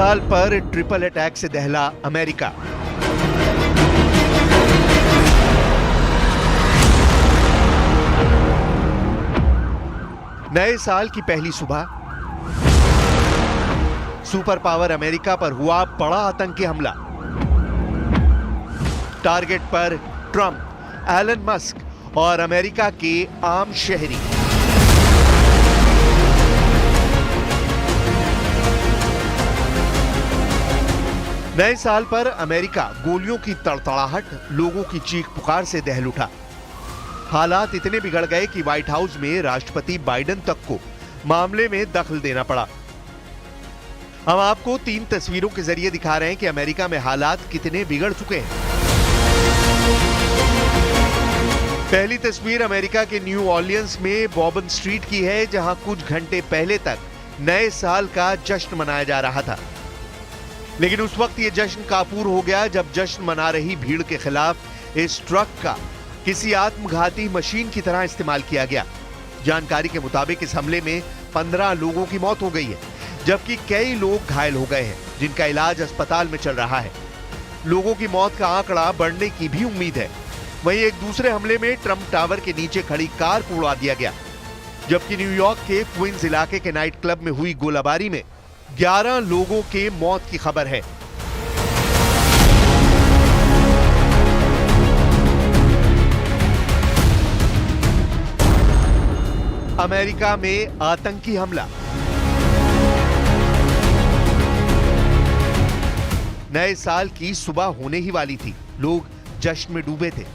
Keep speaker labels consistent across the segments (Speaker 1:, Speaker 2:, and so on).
Speaker 1: साल पर triple attack से दहला अमेरिका। नए साल की पहली सुबह सुपर पावर अमेरिका पर हुआ बड़ा आतंकी हमला। टारगेट पर ट्रंप, एलन मस्क और अमेरिका के आम शहरी। नए साल पर अमेरिका गोलियों की तड़तड़ाहट, लोगों की चीख पुकार से दहल उठा। हालात इतने बिगड़ गए कि व्हाइट हाउस में राष्ट्रपति बाइडेन तक को मामले में दखल देना पड़ा। हम आपको 3 तस्वीरों के जरिए दिखा रहे हैं कि अमेरिका में हालात कितने बिगड़ चुके हैं। पहली तस्वीर अमेरिका के न्यू ऑर्लियंस में बॉबन स्ट्रीट की है, जहां कुछ घंटे पहले तक नए साल का जश्न मनाया जा रहा था। लेकिन उस वक्त यह जश्न काफूर हो गया जब जश्न मना रही भीड़ के खिलाफ इस ट्रक का किसी आत्मघाती मशीन की तरह इस्तेमाल किया गया। जानकारी के मुताबिक इस हमले में 15 लोगों की मौत हो गई है, जबकि कई लोग घायल हो गए हैं, जिनका इलाज अस्पताल में चल रहा है। लोगों की मौत का आंकड़ा बढ़ने की भी उम्मीद है। वहीं एक दूसरे हमले में ट्रंप टावर के नीचे खड़ी कार को उड़ा दिया गया, जबकि न्यूयॉर्क के क्वींस इलाके के नाइट क्लब में हुई गोलाबारी में 11 लोगों के मौत की खबर है। अमेरिका में आतंकी हमला। नए साल की सुबह होने ही वाली थी। लोग जश्न में डूबे थे,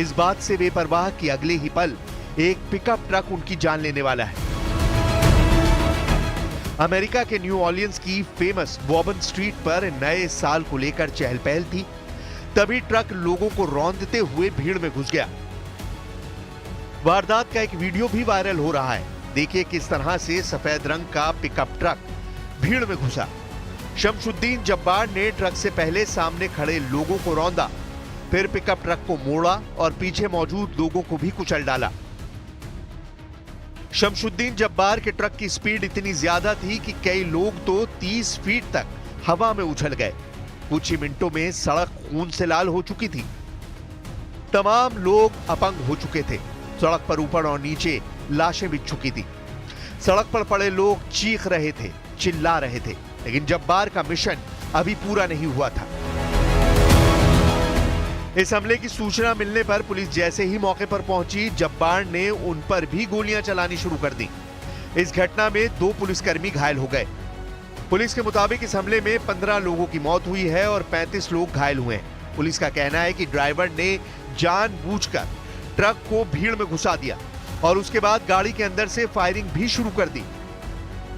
Speaker 1: इस बात से बेपरवाह कि अगले ही पल एक पिकअप ट्रक उनकी जान लेने वाला है। अमेरिका के न्यू ऑर्लियंस की फेमस बॉबन स्ट्रीट पर नए साल को लेकर चहल पहल थी। तभी ट्रक लोगों को रौंदते हुए भीड़ में घुस गया। वारदात का एक वीडियो भी वायरल हो रहा है। देखिए किस तरह से सफेद रंग का पिकअप ट्रक भीड़ में घुसा। शमशुद्दीन जब्बार ने ट्रक से पहले सामने खड़े लोगों को रौंदा, फिर पिकअप ट्रक को मोड़ा और पीछे मौजूद लोगों को भी कुचल डाला। शमशुद्दीन जब्बार के ट्रक की स्पीड इतनी ज्यादा थी कि कई लोग तो 30 फीट तक हवा में उछल गए। कुछ ही मिनटों में सड़क खून से लाल हो चुकी थी। तमाम लोग अपंग हो चुके थे। सड़क पर ऊपर और नीचे लाशें बिछ चुकी थी। सड़क पर पड़े लोग चीख रहे थे, चिल्ला रहे थे, लेकिन जब्बार का मिशन अभी पूरा नहीं हुआ था। इस हमले की सूचना मिलने पर पुलिस जैसे ही मौके पर पहुंची, जब्बार ने उन पर भी गोलियां चलानी शुरू कर दी। इस घटना में 2 पुलिसकर्मी घायल हो गए। पुलिस के मुताबिक इस हमले में 15 लोगों की मौत हुई है और 35 लोग घायल हुए हैं। पुलिस का कहना है कि ड्राइवर ने जानबूझकर ट्रक को भीड़ में घुसा दिया और उसके बाद गाड़ी के अंदर से फायरिंग भी शुरू कर दी।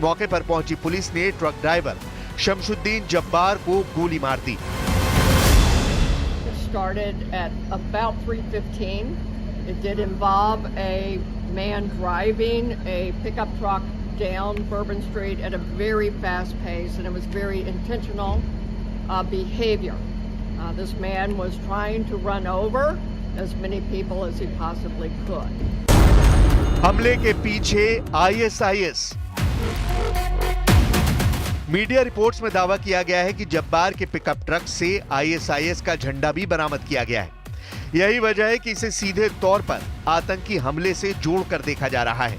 Speaker 1: मौके पर पहुंची पुलिस ने ट्रक ड्राइवर शमशुद्दीन जब्बार को गोली मार दी।
Speaker 2: Started at about 3:15. It did involve a man driving a pickup truck down Bourbon Street at a very fast pace, and it was very intentional behavior. This man was trying to run over as many people as he possibly could.
Speaker 1: हमले के पीछे ISIS। Media reports में दावा किया गया है कि जब्बार के पिकअप ट्रक से ISIS का झंडा भी बरामद किया गया है। यही वजह है कि इसे सीधे तौर पर आतंकी हमले से जोड़कर देखा जा रहा है।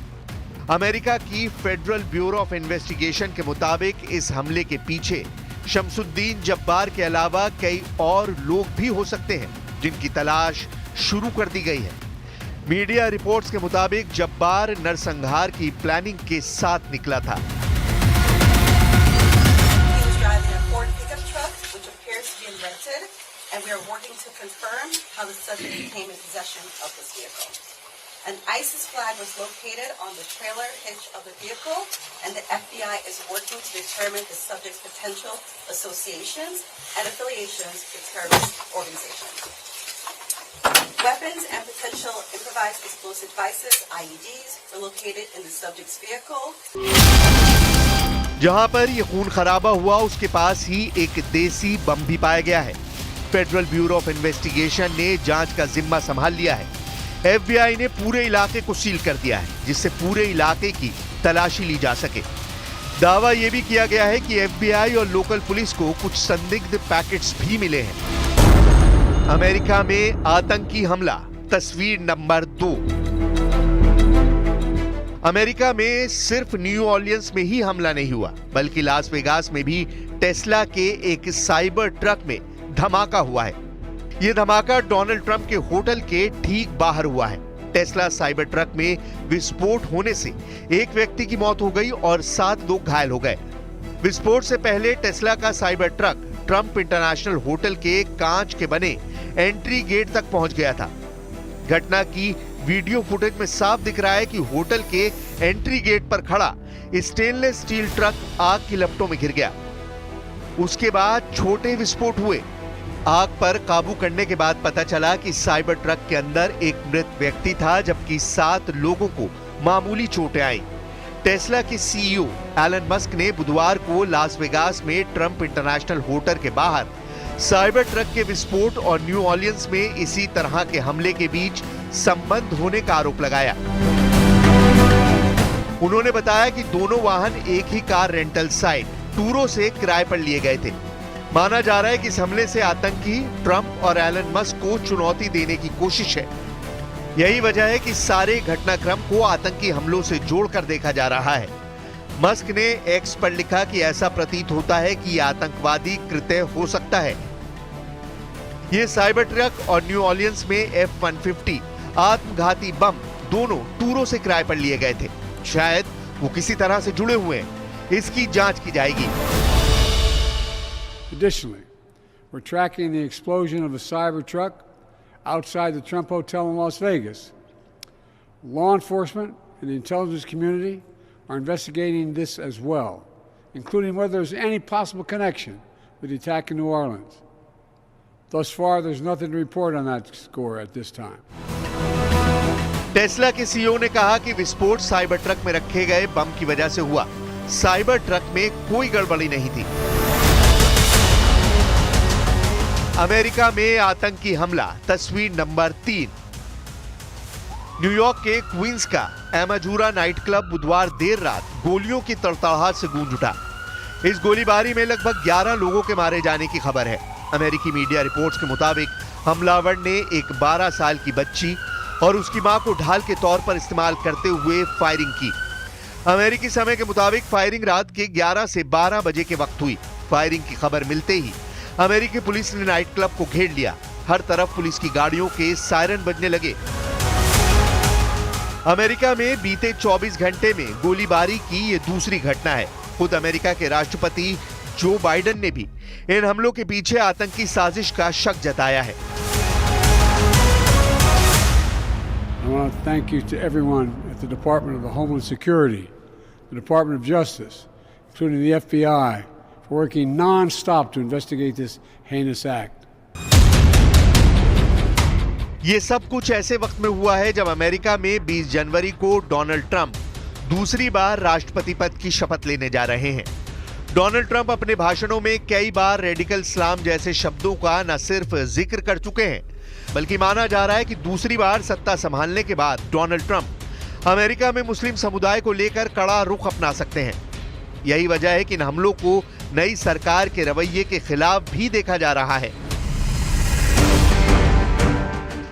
Speaker 1: अमेरिका की फेडरल ब्यूरो ऑफ इन्वेस्टिगेशन के मुताबिक इस हमले के पीछे शमशुद्दीन जब्बार के अलावा कई और लोग भी हो सकते हैं, जिनकी तलाश शुरू कर दी गई है। मीडिया रिपोर्ट्स के मुताबिक जब्बार नरसंहार की प्लानिंग के साथ निकला था।
Speaker 3: And we are working to confirm how the subject came in possession of this vehicle. An ISIS flag was located on the trailer hitch of the vehicle, and the FBI is working to determine the subject's potential associations and affiliations with terrorist organizations. Weapons and potential improvised explosive devices, IEDs, were located in the subject's vehicle.
Speaker 1: जहां पर ये खून खराबा हुआ, उसके पास ही एक देसी बम भी पाया गया है। फेडरल ब्यूरो ऑफ इन्वेस्टिगेशन ने जांच का जिम्मा संभाल लिया है। FBI ने पूरे इलाके को सील कर दिया है, जिससे पूरे इलाके की तलाशी ली जा सके। दावा यह भी किया गया है कि FBI और लोकल पुलिस को कुछ संदिग्ध पैकेट्स भी मिले हैं। अमेरिका में आतंकी हमला, तस्वीर नंबर 2। अमेरिका में सिर्फ न्यू ऑर्लियंस में ही हमला नहीं हुआ, बल्कि लास वेगास में भी टेस्ला के एक साइबर ट्रक में धमाका हुआ है। यह धमाका डोनाल्ड ट्रंप के होटल के ठीक बाहर हुआ है। टेस्ला साइबर ट्रक में विस्फोट होने से एक व्यक्ति की मौत हो गई और 7 लोग घायल हो गए। विस्फोट से पहले टेस्ला का cyber truck Trump international hotel के कांच के बने एंट्री गेट तक पहुंच गया था। घटना की वीडियो फुटेज में साफ दिख रहा है कि होटल के एंट्री गेट पर खड़ा स्टेनलेस स्टील ट्रक आग की लपटों में घिर गया। उसके बाद छोटे विस्फोट हुए। आग पर काबू करने के बाद पता चला कि साइबर ट्रक के अंदर एक मृत व्यक्ति था, जबकि 7 लोगों को मामूली चोटें आई। टेस्ला के CEO एलन मस्क ने बुधवार को लास वेगास में ट्रंप इंटरनेशनल होटल के बाहर साइबर ट्रक के विस्फोट और न्यू ऑर्लियंस में इसी तरह के हमले के बीच संबंध होने का आरोप लगाया। उन्होंने बताया कि दोनों वाहन एक ही कार रेंटल साइट टूरो से किराए पर लिए गए थे। माना जा रहा है कि इस हमले से आतंकी ट्रंप और एलन मस्क को चुनौती देने की कोशिश है। यही वजह है कि सारे घटनाक्रम को आतंकी हमलों से जोड़कर देखा जा रहा है। मस्क ने एक्स पर लिखा कि ऐसा प्रतीत होता है कि यह आतंकवादी कृत्य हो सकता है। यह साइबर ट्रक और न्यू ऑर्लियंस में F-150 आत्मघाती बम दोनों टूरो से किराए पर लिए गए थे। शायद वो किसी तरह से जुड़े हुए हैं। इसकी जांच की जाएगी।
Speaker 4: Additionally, we're tracking the explosion of a cyber truck outside the Trump Hotel in Las Vegas. Law enforcement and the intelligence community are investigating this as well, including whether there's any possible connection with the attack in New Orleans. Thus far, there's nothing to report on that score at this time.
Speaker 1: Tesla के CEO ने कहा कि विस्फोट cyber truck में रखे गए बम की वजह से हुआ। साइबर ट्रक में कोई गड़बड़ी नहीं थी। अमेरिका में आतंकी हमला, तस्वीर नंबर 3। न्यूयॉर्क के क्वींस का एमाजूरा नाइट क्लब बुधवार देर रात गोलियों की तड़तड़ाहट से गूंज उठा। इस गोलीबारी में लगभग 11 लोगों के मारे जाने की खबर है। अमेरिकी मीडिया रिपोर्ट्स के मुताबिक हमलावर ने एक 12 साल की बच्ची और उसकी मां को ढाल के तौर पर इस्तेमाल करते हुए फायरिंग की। अमेरिकी समय के मुताबिक फायरिंग रात के 11 से 12 बजे के वक्त हुई। फायरिंग की खबर मिलते ही अमेरिकी पुलिस ने नाइट क्लब को घेर लिया। हर तरफ पुलिस की गाड़ियों के सायरन बजने लगे। अमेरिका में बीते 24 घंटे में गोलीबारी की ये दूसरी घटना है। खुद अमेरिका के राष्ट्रपति जो बाइडेन ने भी इन हमलों के पीछे आतंकी साजिश का शक जताया है।
Speaker 4: I want to thank you to everyone at the Department of Homeland Security, the Department of Justice, including the FBI, for working non-stop to investigate this heinous act.
Speaker 1: ये सब कुछ ऐसे वक्त में हुआ है जब अमेरिका में 20 जनवरी को डोनाल्ड ट्रंप दूसरी बार राष्ट्रपति पद की शपथ लेने जा रहे हैं। डोनाल्ड ट्रंप अपने भाषणों में कई बार रेडिकल इस्लाम जैसे शब्दों का न सिर्फ जिक्र कर चुके हैं, बल्कि माना जा रहा है कि दूसरी बार सत्ता संभालने के बाद डोनाल्ड ट्रंप अमेरिका में मुस्लिम समुदाय को लेकर कड़ा रुख अपना सकते हैं। यही वजह है कि इन हमलों को नई सरकार के रवैये के खिलाफ भी देखा जा रहा है।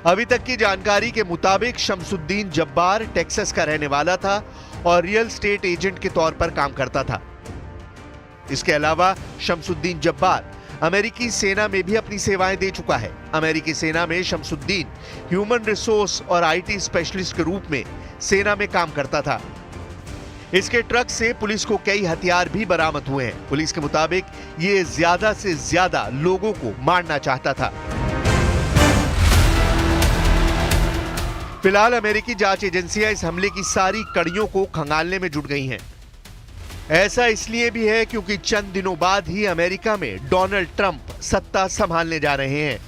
Speaker 1: अभी तक की जानकारी के मुताबिक शमसुद्दीन जब्बार टेक्सास का रहने वाला था और रियल एस्टेट एजेंट के तौर पर काम करता था। इसके अलावा शमसुद्दीन जब्बार अमेरिकी सेना में भी अपनी सेवाएं दे चुका है। अमेरिकी सेना में शमसुद्दीन ह्यूमन रिसोर्स और IT स्पेशलिस्ट के रूप में सेना में काम करता था। इसके ट्रक से पुलिस को कई हथियार भी बरामद हुए हैं। पुलिस के मुताबिक ये ज्यादा से ज्यादा लोगों को मारना चाहता था। फिलहाल अमेरिकी जांच एजेंसियां इस हमले की सारी कड़ियों को खंगालने में जुट गई हैं। ऐसा इसलिए भी है क्योंकि चंद दिनों बाद ही अमेरिका में डोनाल्ड ट्रंप सत्ता संभालने जा रहे हैं।